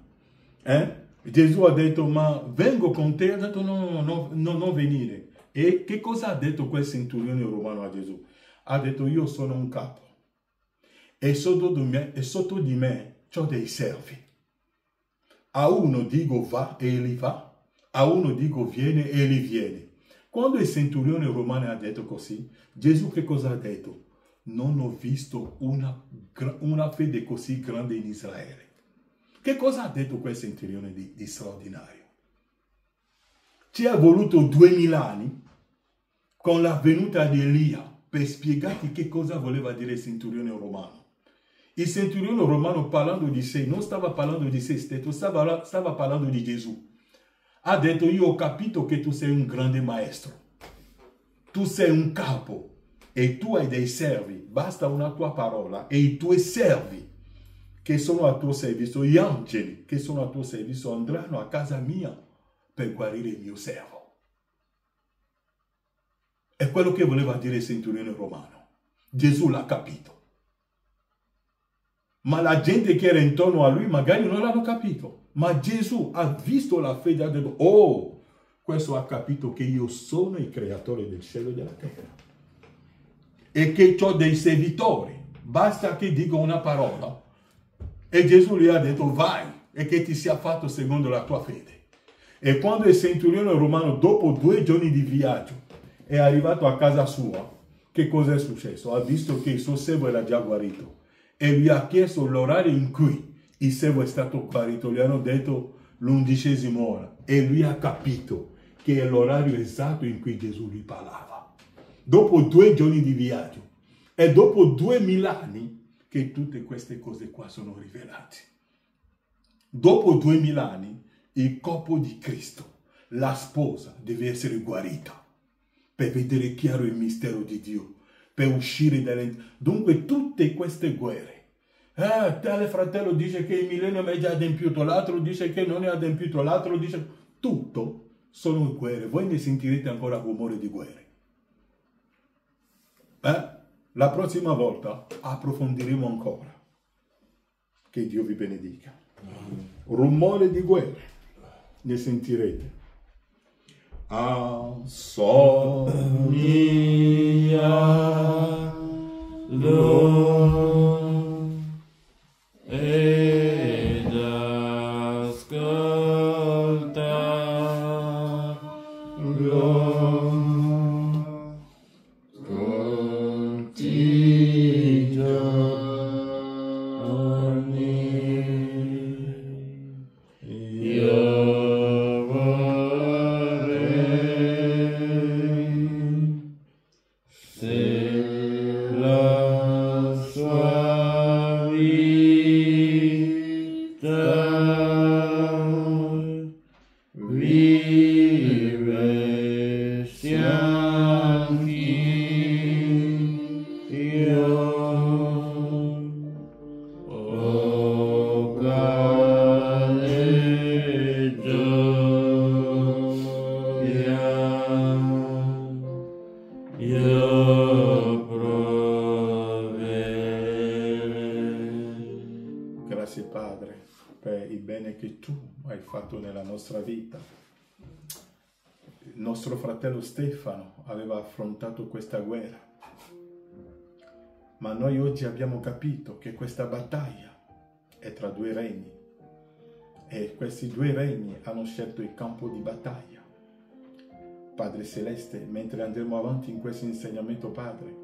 Gesù ha detto: ma vengo con te. Ha detto: no, non venire. E che cosa ha detto quel centurione romano a Gesù? Ha detto: io sono un capo e sotto di me ho dei servi. A uno dico va e egli va, a uno dico viene e egli viene. Quando il centurione romano ha detto così, Gesù che cosa ha detto? Non ho visto una fede così grande in Israele. Che cosa ha detto quel centurione di straordinario? Ci è voluto 2000 anni con la venuta di Elia per spiegarti che cosa voleva dire il centurione romano. Il centurione romano, parlando di sé, non stava parlando di sé stesso, stava parlando di Gesù. Ha detto: io ho capito che tu sei un grande maestro, tu sei un capo e tu hai dei servi, basta una tua parola e i tuoi servi che sono a tuo servizio, gli angeli che sono a tuo servizio andranno a casa mia per guarire il mio servo. È quello che voleva dire il centurione romano. Gesù l'ha capito. Ma la gente che era intorno a lui magari non l'hanno capito. Ma Gesù ha visto la fede e ha detto: oh, questo ha capito che io sono il creatore del cielo e della terra. E che ho dei servitori. Basta che dico una parola. E Gesù gli ha detto: vai, e che ti sia fatto secondo la tua fede. E quando il centurione romano, dopo 2 giorni di viaggio, è arrivato a casa sua, che cosa è successo? Ha visto che il suo servo era già guarito e gli ha chiesto l'orario in cui il servo è stato guarito. Gli hanno detto l'11ª ora e lui ha capito che è l'orario esatto in cui Gesù gli parlava. Dopo 2 giorni di viaggio e dopo 2000 anni che tutte queste cose qua sono rivelate. Dopo 2000 anni il corpo di Cristo, la sposa, deve essere guarita per vedere chiaro il mistero di Dio, per uscire dalle... Dunque tutte queste guerre, tale fratello dice che il millennio è già adempiuto, l'altro dice che non è adempiuto, l'altro dice... Tutto sono guerre. Voi ne sentirete ancora rumore di guerre. La prossima volta approfondiremo ancora. Che Dio vi benedica. Rumore di guerre ne sentirete. Sonia lo ed ascolta lo conti giorni io vorrei se la sua vita vivessi anch'io, o quale gioia io proverei. Grazie Padre per il bene che tu hai fatto nella nostra vita. Il nostro fratello Stefano aveva affrontato questa guerra, ma noi oggi abbiamo capito che questa battaglia è tra 2 regni e questi 2 regni hanno scelto il campo di battaglia. Padre Celeste, mentre andremo avanti in questo insegnamento, Padre,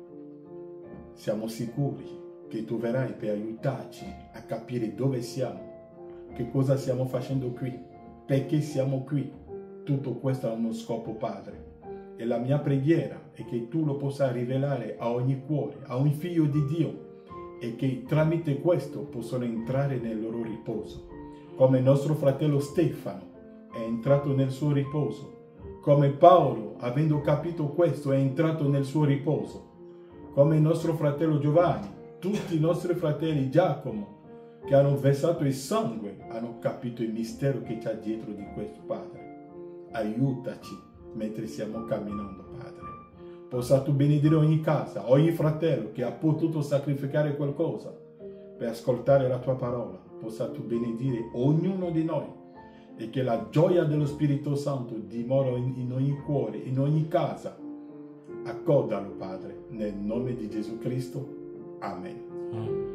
siamo sicuri che tu verrai per aiutarci a capire dove siamo, che cosa stiamo facendo qui, perché siamo qui. Tutto questo ha uno scopo, Padre. E la mia preghiera è che tu lo possa rivelare a ogni cuore, a ogni figlio di Dio, e che tramite questo possano entrare nel loro riposo. Come il nostro fratello Stefano è entrato nel suo riposo, come Paolo, avendo capito questo, è entrato nel suo riposo, come il nostro fratello Giovanni, tutti i nostri fratelli Giacomo, che hanno versato il sangue, hanno capito il mistero che c'è dietro di questo, Padre. Aiutaci mentre stiamo camminando, Padre. Possa tu benedire ogni casa, ogni fratello che ha potuto sacrificare qualcosa per ascoltare la tua parola. Possa tu benedire ognuno di noi e che la gioia dello Spirito Santo dimora in ogni cuore, in ogni casa. Accordalo, Padre, nel nome di Gesù Cristo. Amen.